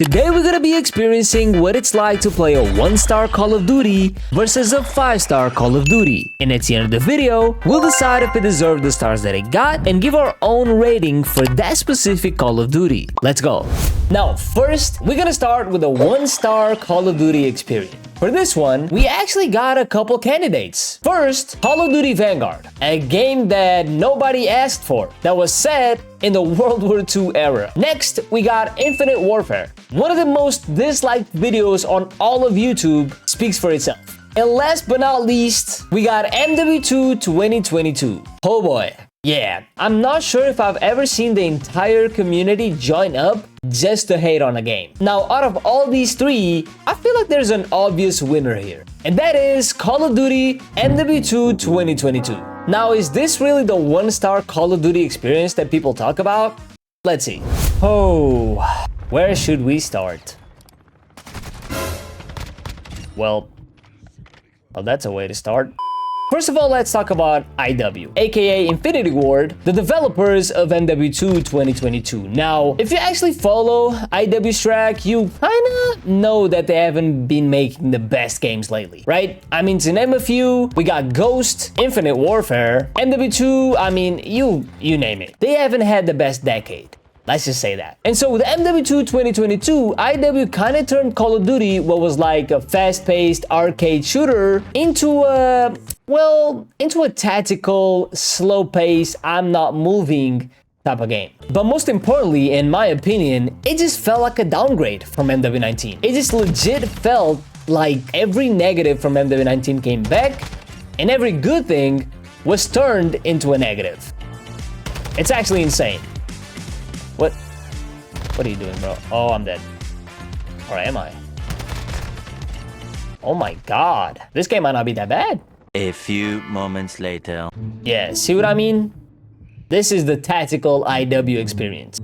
Today we're gonna be experiencing what it's like to play a 1-star Call of Duty versus a 5-star Call of Duty. And at the end of the video, we'll decide if it deserved the stars that it got and give our own rating for that specific Call of Duty. Let's go. Now, first, we're gonna start with a 1-star Call of Duty experience. For this one, we actually got a couple candidates. First, Call of Duty Vanguard, a game that nobody asked for, that was set in the World War II era. Next, we got Infinite Warfare. One of the most disliked videos on all of YouTube speaks for itself. And last but not least, we got MW2 2022. Oh boy. Yeah, I'm not sure if I've ever seen the entire community join up just to hate on a game. Now, out of all these three, I feel like there's an obvious winner here. And that is Call of Duty MW2 2022. Now, is this really the 1-star Call of Duty experience that people talk about? Let's see. Oh, where should we start? Well, that's a way to start. First of all, let's talk about IW, aka Infinity Ward, the developers of MW2 2022. Now, if you actually follow IW's track, you kinda know that they haven't been making the best games lately, right? I mean, to name a few, we got Ghost, Infinite Warfare, MW2, I mean, you name it. They haven't had the best decade. Let's just say that. And so with MW2 2022, IW kind of turned Call of Duty, what was like a fast-paced arcade shooter, into a tactical, slow-paced, I'm not moving type of game. But most importantly, in my opinion, it just felt like a downgrade from MW19. It just legit felt like every negative from MW19 came back, and every good thing was turned into a negative. It's actually insane. What are you doing, bro? Oh, I'm dead. Or am I? Oh my god. This game might not be that bad. A few moments later. Yeah, see what I mean? This is the tactical IW experience.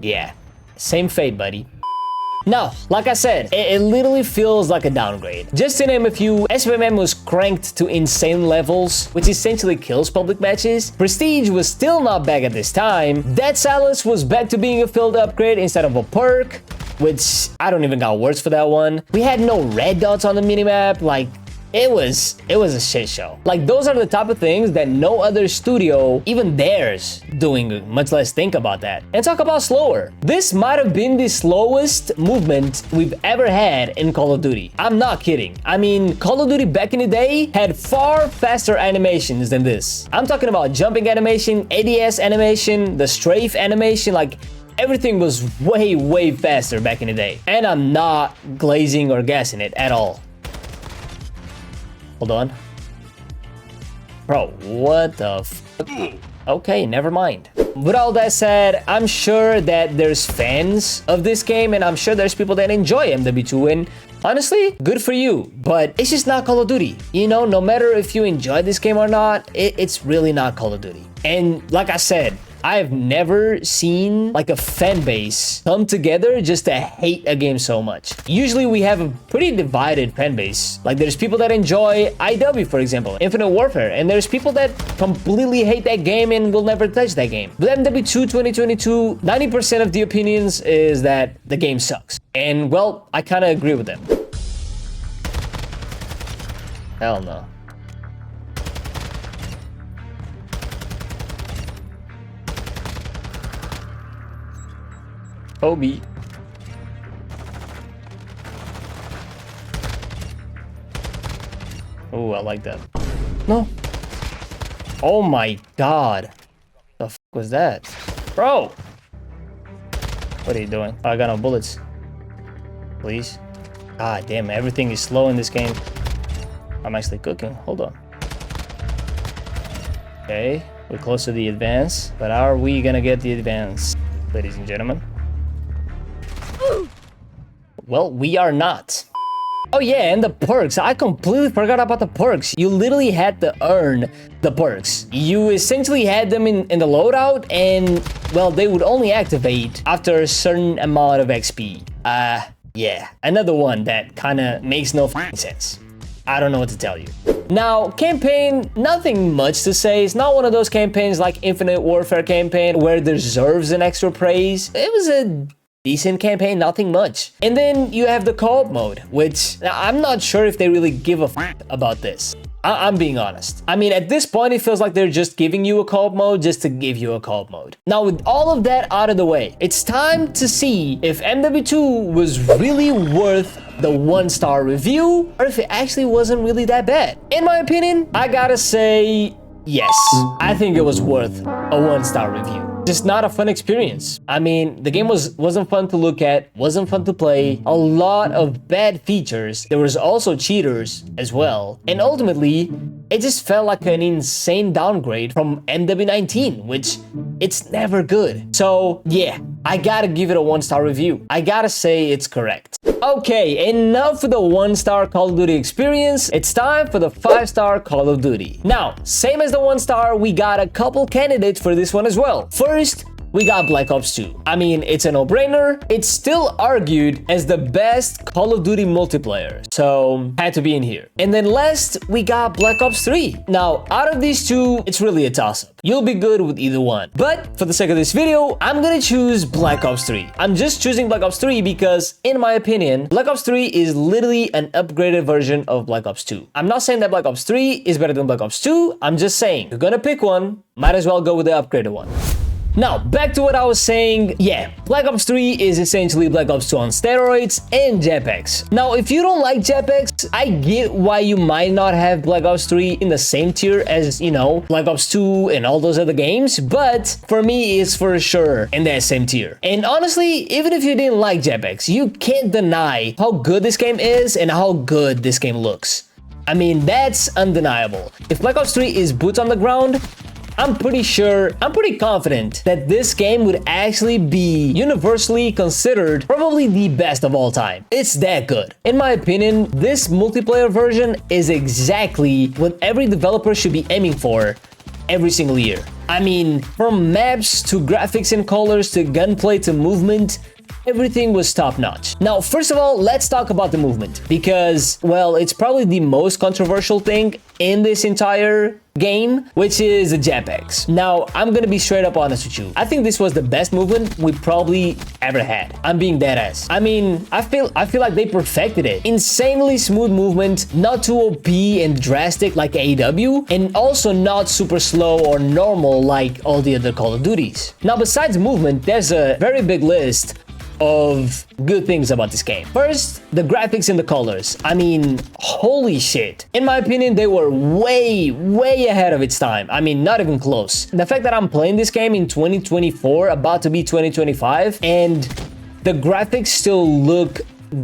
Yeah, same fate, buddy. Now, like I said, it literally feels like a downgrade. Just to name a few, SPMM was cranked to insane levels, which essentially kills public matches. Prestige was still not back at this time. Dead Silence was back to being a field upgrade instead of a perk, which I don't even got words for that one. We had no red dots on the minimap, like, it was a shit show. Like, those are the type of things that no other studio even dares doing, much less think about that. And talk about slower. This might have been the slowest movement we've ever had in Call of Duty. I'm not kidding. I mean, Call of Duty back in the day had far faster animations than this. I'm talking about jumping animation, ADS animation, the strafe animation, like, everything was way, way faster back in the day. And I'm not glazing or gassing it at all. Hold on. Bro, what the f... Okay, never mind. With all that said, I'm sure that there's fans of this game, and I'm sure there's people that enjoy MW2, and honestly, good for you. But it's just not Call of Duty. You know, no matter if you enjoy this game or not, it's really not Call of Duty. And like I said, I've never seen like a fan base come together just to hate a game so much. Usually we have a pretty divided fan base. Like, there's people that enjoy IW, for example, Infinite Warfare, and there's people that completely hate that game and will never touch that game. With MW2 2022, 90% of the opinions is that the game sucks. And well, I kind of agree with them. Hell no. Kobe. Oh, I like that. No. Oh my god. The f was that? Bro! What are you doing? Oh, I got no bullets. Please. God damn, everything is slow in this game. I'm actually cooking. Hold on. Okay, we're close to the advance. But are we gonna get the advance, ladies and gentlemen? Well, we are not. Oh yeah, and the perks. I completely forgot about the perks. You literally had to earn the perks. You essentially had them in the loadout, and, well, they would only activate after a certain amount of XP. Yeah, another one that kind of makes no f***ing sense. I don't know what to tell you. Now, campaign, nothing much to say. It's not one of those campaigns like Infinite Warfare campaign where it deserves an extra praise. It was a decent campaign, nothing much. And then you have the co-op mode, which I'm not sure if they really give a f about this. I'm being honest. I mean, at this point, it feels like they're just giving you a co-op mode just to give you a co-op mode. Now, with all of that out of the way, it's time to see if MW2 was really worth the 1-star review or if it actually wasn't really that bad. In my opinion, I gotta say yes. I think it was worth a 1-star review. Just not a fun experience. I mean, the game wasn't fun to look at, wasn't fun to play, a lot of bad features. There was also cheaters as well. And ultimately, it just felt like an insane downgrade from MW19, which it's never good. So yeah, I gotta give it a 1-star review. I gotta say it's correct. Okay, enough for the 1-star Call of Duty experience. It's time for the 5-star Call of Duty. Now, same as the 1-star, we got a couple candidates for this one as well. First, we got Black Ops 2. I mean, it's a no-brainer. It's still argued as the best Call of Duty multiplayer, so had to be in here. And then last, we got Black Ops 3. Now, out of these two, it's really a toss-up. You'll be good with either one. But for the sake of this video, I'm gonna choose Black Ops 3. I'm just choosing Black Ops 3 because, in my opinion, Black Ops 3 is literally an upgraded version of Black Ops 2. I'm not saying that Black Ops 3 is better than Black Ops 2. I'm just saying, you're gonna pick one, might as well go with the upgraded one. Now, back to what I was saying. Yeah, Black Ops 3 is essentially Black Ops 2 on steroids and jetpacks. Now, if you don't like jetpacks, I get why you might not have Black Ops 3 in the same tier as, you know, Black Ops 2 and all those other games, but for me, it's for sure in that same tier. And honestly, even if you didn't like jetpacks, you can't deny how good this game is and how good this game looks. I mean, that's undeniable. If Black Ops 3 is boots on the ground, I'm pretty confident that this game would actually be universally considered probably the best of all time. It's that good. In my opinion, this multiplayer version is exactly what every developer should be aiming for every single year. I mean, from maps to graphics and colors to gunplay to movement, everything was top-notch. Now, first of all, let's talk about the movement because, well, it's probably the most controversial thing in this entire game, which is the jetpacks. Now, I'm gonna be straight up honest with you. I think this was the best movement we probably ever had. I'm being dead ass. I mean, I feel like they perfected it. Insanely smooth movement, not too OP and drastic like AEW, and also not super slow or normal like all the other Call of Duties. Now, besides movement, there's a very big list of good things about this game. First, the graphics and the colors. I mean, holy shit. In my opinion, they were way ahead of its time. I mean, not even close. The fact that I'm playing this game in 2024, about to be 2025, and the graphics still look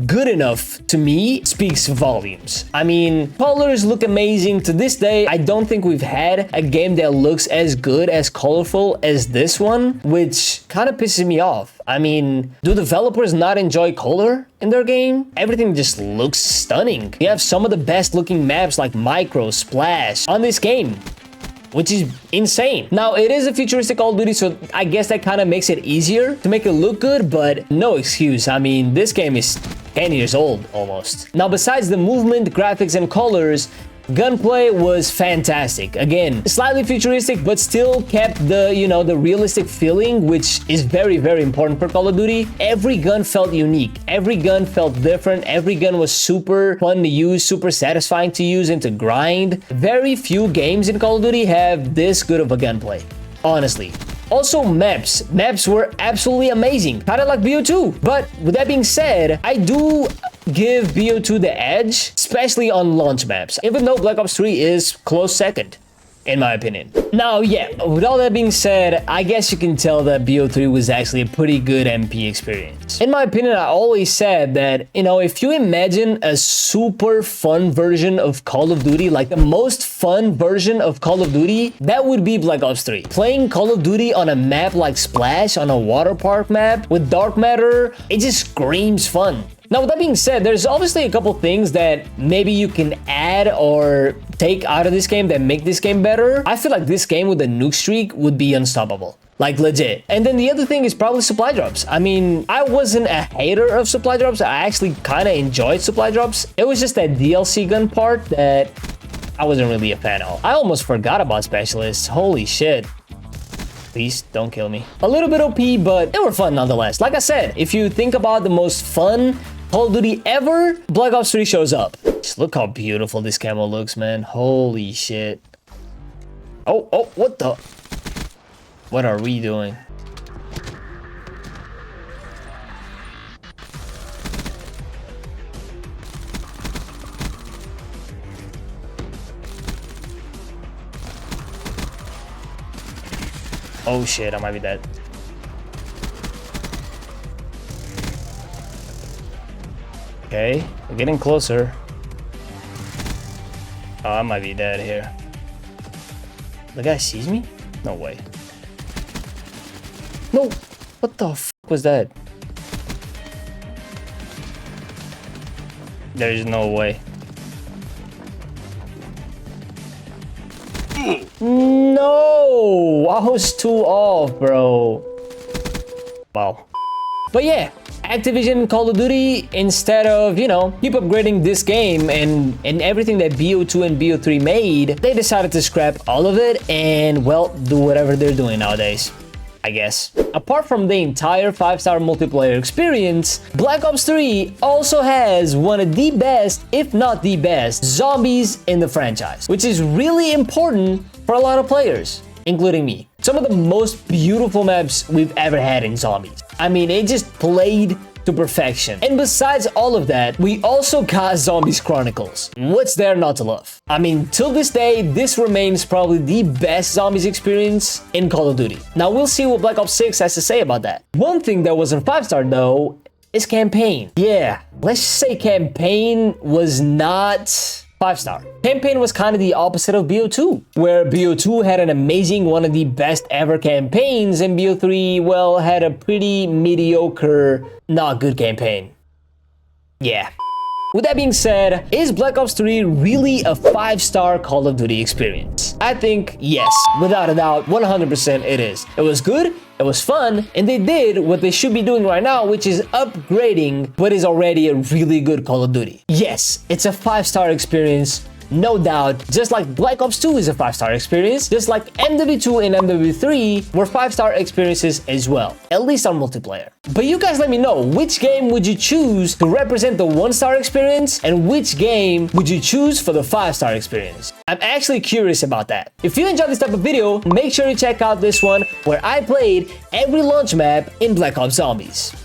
good enough to me speaks volumes. I mean, colors look amazing. To this day, I don't think we've had a game that looks as good, as colorful as this one, which kind of pisses me off. I mean, do developers not enjoy color in their game? Everything just looks stunning. You have some of the best looking maps like Micro, Splash on this game, which is insane. Now, it is a futuristic Call of Duty, so I guess that kind of makes it easier to make it look good, but no excuse. I mean, this game is 10 years old almost. Now, besides the movement, graphics, and colors, gunplay was fantastic. Again, slightly futuristic, but still kept the, you know, the realistic feeling, which is very important for Call of Duty. Every gun felt unique. Every gun felt different. Every gun was super fun to use, super satisfying to use and to grind. Very few games in Call of Duty have this good of a gunplay, honestly. Also, maps. Maps were absolutely amazing, kind of like BO2. But with that being said, I do give BO2 the edge, especially on launch maps, even though Black Ops 3 is close second, in my opinion. Now, yeah, with all that being said, I guess you can tell that BO3 was actually a pretty good MP experience. In my opinion, I always said that, you know, if you imagine a super fun version of Call of Duty, like the most fun version of Call of Duty, that would be Black Ops 3. Playing Call of Duty on a map like Splash, on a water park map with dark matter, it just screams fun. Now, with that being said, there's obviously a couple things that maybe you can add or take out of this game that make this game better. I feel like this game with a nuke streak would be unstoppable. Like, legit. And then the other thing is probably supply drops. I mean, I wasn't a hater of supply drops. I actually kind of enjoyed supply drops. It was just that DLC gun part that I wasn't really a fan of. I almost forgot about specialists. Holy shit. Please don't kill me. A little bit OP, but they were fun nonetheless. Like I said, if you think about the most fun Call of Duty ever, Black Ops 3 shows up. Just look how beautiful this camo looks, man. Holy shit. Oh, what the? What are we doing? Oh shit, I might be dead. Okay, we're getting closer. Oh, I might be dead here. The guy sees me? No way. No! What the f was that? There's no way. No! I was too off, bro. Wow. But yeah, Activision Call of Duty, instead of, you know, keep upgrading this game and everything that BO2 and BO3 made, they decided to scrap all of it and, well, do whatever they're doing nowadays, I guess. Apart from the entire 5-star multiplayer experience, Black Ops 3 also has one of the best, if not the best, zombies in the franchise, which is really important for a lot of players, including me. Some of the most beautiful maps we've ever had in zombies. I mean, it just played to perfection. And besides all of that, we also got Zombies Chronicles. What's there not to love? I mean, till this day, this remains probably the best zombies experience in Call of Duty. Now, we'll see what Black Ops 6 has to say about that. One thing that wasn't 5-star though is campaign. Yeah, let's just say campaign was not 5-star. Campaign was kind of the opposite of BO2, where BO2 had an amazing, one of the best ever campaigns, and BO3, well, had a pretty mediocre, not good campaign. Yeah. With that being said, is Black Ops 3 really a 5-star Call of Duty experience? I think yes, without a doubt, 100% it is. It was good, it was fun, and they did what they should be doing right now, which is upgrading what is already a really good Call of Duty. Yes, it's a 5-star experience, no doubt, just like Black Ops 2 is a 5-star experience, just like MW2 and MW3 were 5-star experiences as well, at least on multiplayer. But you guys let me know, which game would you choose to represent the 1-star experience, and which game would you choose for the 5-star experience? I'm actually curious about that. If you enjoyed this type of video, make sure you check out this one where I played every launch map in Black Ops Zombies.